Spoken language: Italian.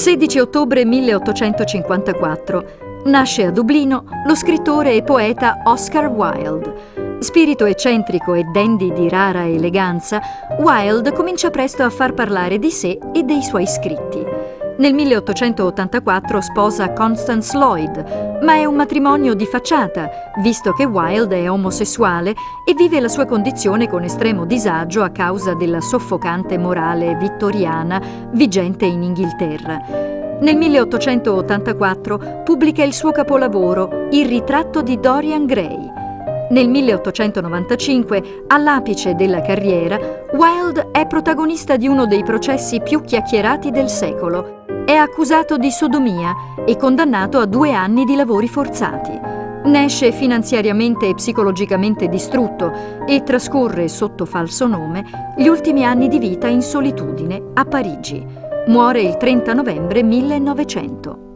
16 ottobre 1854. Nasce a Dublino lo scrittore e poeta Oscar Wilde. Spirito eccentrico e dandy di rara eleganza, Wilde comincia presto a far parlare di sé e dei suoi scritti. Nel 1884 sposa Constance Lloyd, ma è un matrimonio di facciata, visto che Wilde è omosessuale e vive la sua condizione con estremo disagio a causa della soffocante morale vittoriana vigente in Inghilterra. Nel 1884 pubblica il suo capolavoro, Il ritratto di Dorian Gray. Nel 1895, all'apice della carriera, Wilde è protagonista di uno dei processi più chiacchierati del secolo. È accusato di sodomia e condannato a 2 anni di lavori forzati. Ne esce finanziariamente e psicologicamente distrutto e trascorre sotto falso nome gli ultimi anni di vita in solitudine a Parigi. Muore il 30 novembre 1900.